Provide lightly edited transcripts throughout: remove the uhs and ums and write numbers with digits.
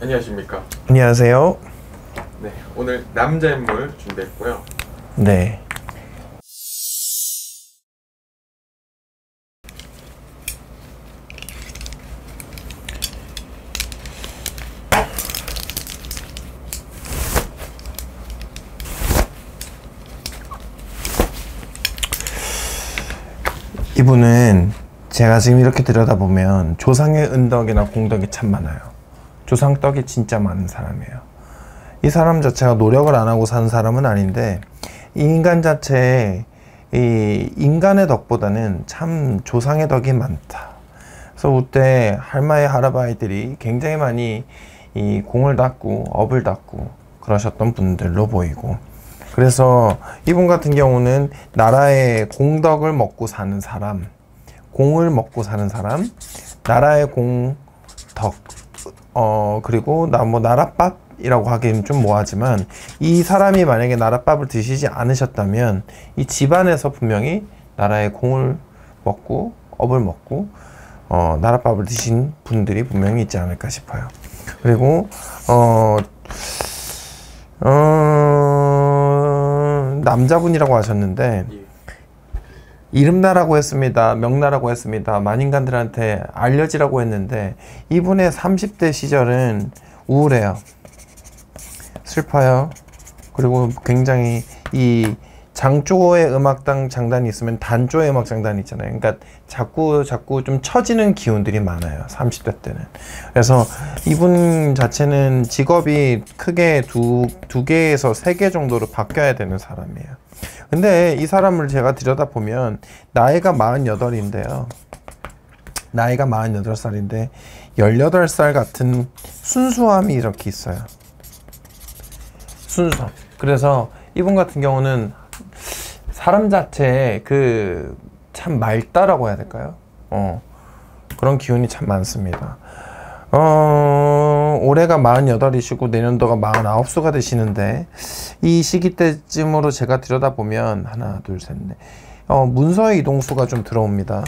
안녕하십니까. 안녕하세요. 네, 오늘 남자 인물 준비했고요. 네. 이분은 제가 지금 이렇게 들여다보면 조상의 은덕이나 공덕이 참 많아요. 조상덕이 진짜 많은 사람이에요. 이 사람 자체가 노력을 안 하고 사는 사람은 아닌데, 이 인간 자체에 이 인간의 덕보다는 참 조상의 덕이 많다. 그래서 그때 할머니 할아버지들이 굉장히 많이 이 공을 닦고 업을 닦고 그러셨던 분들로 보이고, 그래서 이분 같은 경우는 나라의 공덕을 먹고 사는 사람, 공을 먹고 사는 사람, 나라의 공덕, 그리고 나라밥이라고 하기는 좀 뭐하지만, 이 사람이 만약에 나라밥을 드시지 않으셨다면 이 집안에서 분명히 나라의 공을 먹고 업을 먹고 나라밥을 드신 분들이 분명히 있지 않을까 싶어요. 그리고 남자분이라고 하셨는데, 이름나라고 했습니다. 명나라고 했습니다. 만인간들한테 알려지라고 했는데, 이분의 30대 시절은 우울해요. 슬퍼요. 그리고 굉장히 이 장조의 음악당 장단이 있으면 단조의 음악 장단이 있잖아요. 그러니까 자꾸 좀 처지는 기운들이 많아요, 30대 때는. 그래서 이분 자체는 직업이 크게 두 개에서 세 개 정도로 바뀌어야 되는 사람이에요. 근데 이 사람을 제가 들여다보면 나이가 48인데요. 나이가 48살인데 18살 같은 순수함이 이렇게 있어요. 순수함. 그래서 이분 같은 경우는 사람 자체에 참 맑다라고 해야 될까요? 그런 기운이 참 많습니다. 올해가 48이시고 내년도가 49수가 되시는데, 이 시기 때쯤으로 제가 들여다보면 하나, 둘, 셋, 넷, 문서의 이동수가 좀 들어옵니다.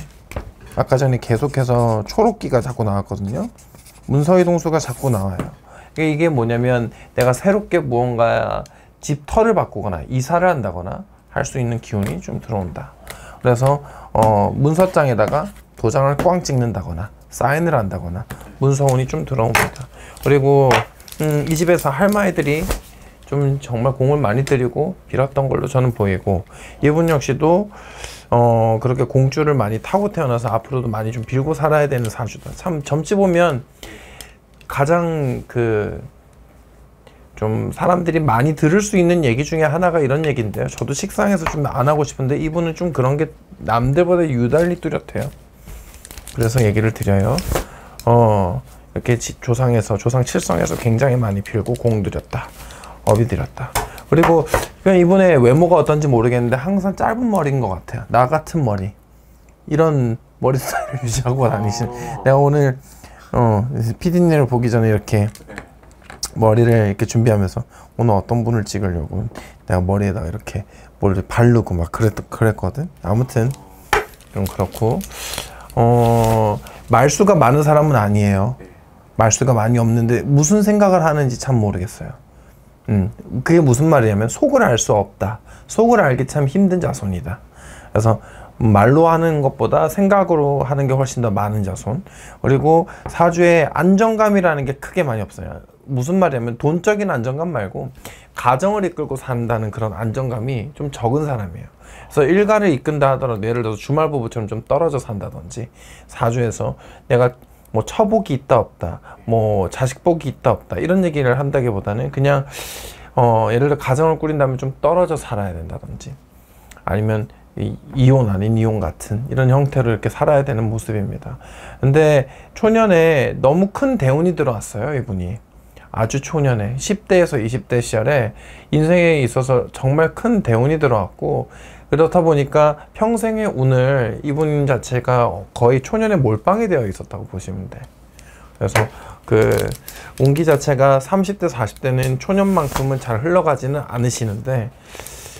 아까 전에 계속해서 초록기가 자꾸 나왔거든요. 문서 이동수가 자꾸 나와요. 이게 뭐냐면 내가 새롭게 무언가 집터를 바꾸거나 이사를 한다거나 할 수 있는 기운이 좀 들어온다. 그래서 문서장에다가 도장을 꽝 찍는다거나 사인을 한다거나 문서운이 좀 들어옵니다. 그리고 이 집에서 할머니들이 좀 정말 공을 많이 들이고 빌었던 걸로 저는 보이고, 이분 역시도 그렇게 공주를 많이 타고 태어나서 앞으로도 많이 좀 빌고 살아야 되는 사주다. 참 점치 보면 가장 좀 사람들이 많이 들을 수 있는 얘기 중에 하나가 이런 얘기인데요. 저도 식상해서 좀 안 하고 싶은데 이분은 좀 그런 게 남들보다 유달리 뚜렷해요. 그래서 얘기를 드려요. 이렇게 조상에서, 조상 칠성에서 굉장히 많이 빌고 공 들였다, 업이 들였다. 그리고 그냥 이분의 외모가 어떤지 모르겠는데 항상 짧은 머리인 것 같아요. 나 같은 머리, 이런 머리 스타일을 유지하고 다니시는. 내가 오늘 PD님을 보기 전에 이렇게 머리를 이렇게 준비하면서 오늘 어떤 분을 찍으려고 내가 머리에다가 이렇게 뭘 바르고 막 그랬거든. 아무튼 좀 그렇고, 말수가 많은 사람은 아니에요. 말수가 많이 없는데 무슨 생각을 하는지 참 모르겠어요. 그게 무슨 말이냐면 속을 알 수 없다. 속을 알기 참 힘든 자손이다. 그래서 말로 하는 것보다 생각으로 하는 게 훨씬 더 많은 자손. 그리고 사주에 안정감이라는 게 크게 많이 없어요. 무슨 말이냐면 돈적인 안정감 말고 가정을 이끌고 산다는 그런 안정감이 좀 적은 사람이에요. 그래서 일가를 이끈다 하더라도 예를 들어서 주말부부처럼 좀 떨어져 산다든지, 사주에서 내가 뭐 처복이 있다 없다, 뭐 자식복이 있다 없다, 이런 얘기를 한다기보다는 그냥 예를 들어 가정을 꾸린다면 좀 떨어져 살아야 된다든지, 아니면 이혼 아닌 이혼 같은 이런 형태로 이렇게 살아야 되는 모습입니다. 근데 초년에 너무 큰 대운이 들어왔어요. 이분이 아주 초년에 10대에서 20대 시절에 인생에 있어서 정말 큰 대운이 들어왔고, 그렇다 보니까 평생의 운을 이분 자체가 거의 초년에 몰빵이 되어 있었다고 보시면 돼. 그래서 운기 자체가 30대 40대는 초년만큼은 잘 흘러가지는 않으시는데,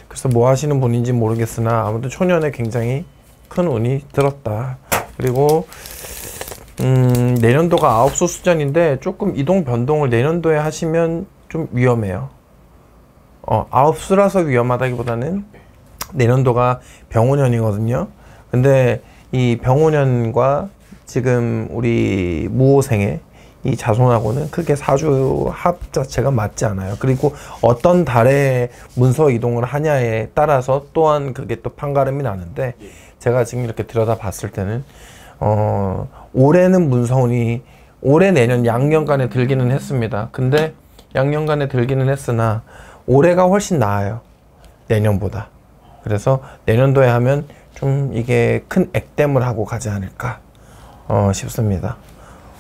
그래서 뭐 하시는 분인지 모르겠으나 아무튼 초년에 굉장히 큰 운이 들었다. 그리고 내년도가 아홉수 수전인데 조금 이동 변동을 내년도에 하시면 좀 위험해요. 아홉수라서 위험하다기보다는 내년도가 병오년이거든요. 근데 이 병오년과 지금 우리 무오생의 이 자손하고는 크게 사주 합 자체가 맞지 않아요. 그리고 어떤 달에 문서 이동을 하냐에 따라서 또한 그게 또 판가름이 나는데, 제가 지금 이렇게 들여다 봤을 때는 올해는 문서운이 올해 내년 양년간에 들기는 했습니다. 근데 양년간에 들기는 했으나 올해가 훨씬 나아요, 내년보다. 그래서 내년도에 하면 좀 이게 큰 액땜을 하고 가지 않을까 싶습니다.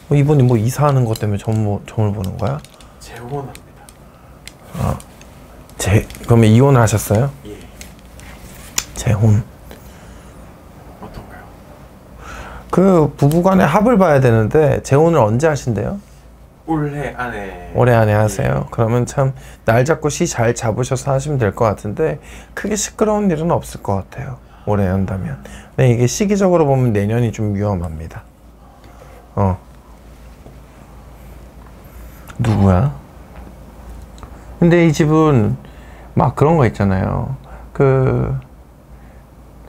이분이 뭐 이사하는 것 때문에 점을 보는 거야? 재혼합니다. 그러면 이혼을 하셨어요? 예. 재혼. 어떤가요? 그 부부간의 합을 봐야 되는데 재혼을 언제 하신대요? 올해 안에. 올해 안에 하세요? 그러면 참 날 잡고 시 잘 잡으셔서 하시면 될 것 같은데 크게 시끄러운 일은 없을 것 같아요, 올해 한다면. 근데 이게 시기적으로 보면 내년이 좀 위험합니다. 누구야? 근데 이 집은 막 그런 거 있잖아요.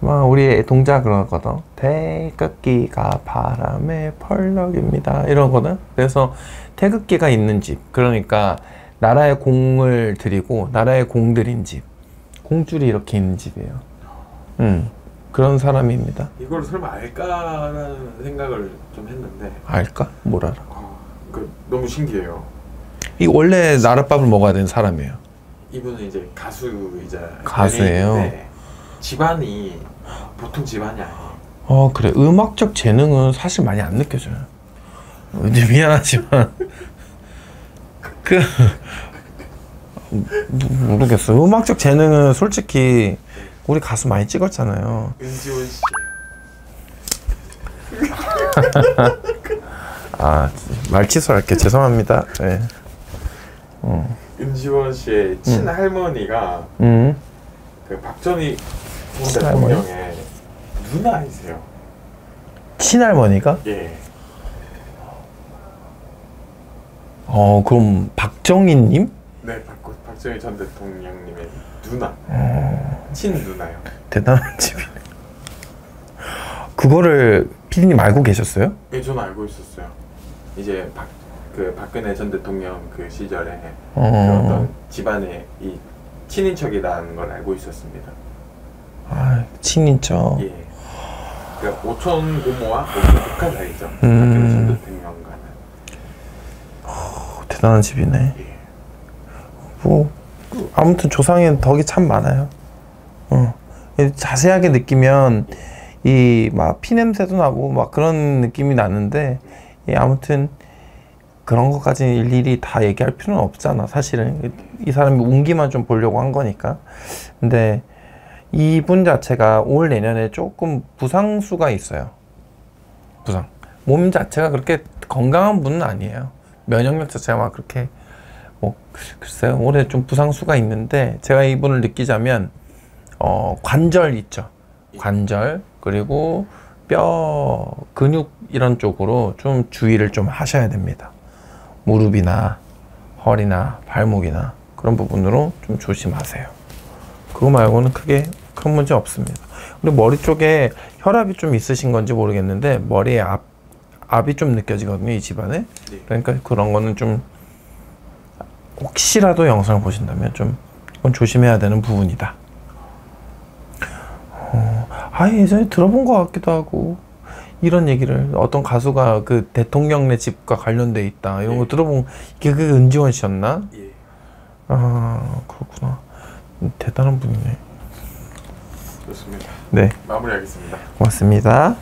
막 우리 동자 그러거든. 태극기가 바람의 펄럭입니다, 이러거든. 그래서 태극기가 있는 집, 그러니까 나라의 공을 들이고 나라의 공 들인 집, 공줄이 이렇게 있는 집이에요. 그런 사람입니다. 이걸 설마 알까라는 생각을 좀 했는데. 알까? 뭘 알아? 너무 신기해요. 이 원래 나랏밥을 먹어야 되는 사람이에요. 이분은 이제 가수이자 가수예요. 집안이 보통 집안이 아니에요. 그래. 음악적 재능은 사실 많이 안 느껴져요. 이제 미안하지만 모르겠어. 음악적 재능은 솔직히 우리 가수 많이 찍었잖아요. 은지원 씨. 말취소할게. 죄송합니다. 네. 은지원 씨의 친할머니가 그 박정희 대통령의 누나이세요. 친할머니가? 예. 그럼 박정희님? 네, 박정희 전 대통령님의 누나. 친누나요. 대단한 집이네. 그거를 피디님 알고 계셨어요? 네, 저는 알고 있었어요. 이제 박근혜 전 대통령 그 시절에 그 어떤 집안에 이 친인척이라는 걸 알고 있었습니다. 친인척. 예. 그 오촌 고모와 오촌 조카 사이죠. 박근혜 전 대통령과는. 대단한 집이네. 예. 뭐 아무튼 조상의 덕이 참 많아요. 자세하게 느끼면 이 막 피냄새도 나고 막 그런 느낌이 나는데, 아무튼 그런 것까지 일일이 다 얘기할 필요는 없잖아, 사실은. 이 사람이 운기만 좀 보려고 한 거니까. 근데 이분 자체가 올 내년에 조금 부상수가 있어요. 몸 자체가 그렇게 건강한 분은 아니에요. 면역력 자체가 막 그렇게 글쎄요, 올해 좀 부상수가 있는데, 제가 이분을 느끼자면 관절 있죠. 관절, 그리고 뼈, 근육 이런 쪽으로 좀 주의를 좀 하셔야 됩니다. 무릎이나 허리나 발목이나 그런 부분으로 좀 조심하세요. 그거 말고는 크게 큰 문제 없습니다. 그리고 머리 쪽에 혈압이 좀 있으신 건지 모르겠는데 머리에 압이 좀 느껴지거든요, 이 집안에. 그러니까 그런 거는 좀 혹시라도 영상을 보신다면 좀 그건 조심해야 되는 부분이다. 예전에 들어본 것 같기도 하고, 이런 얘기를 어떤 가수가 그 대통령네 집과 관련돼 있다 이런 거 들어본, 이게 그 은지원 씨였나? 예. 그렇구나. 대단한 분이네. 좋습니다. 네, 마무리하겠습니다. 고맙습니다.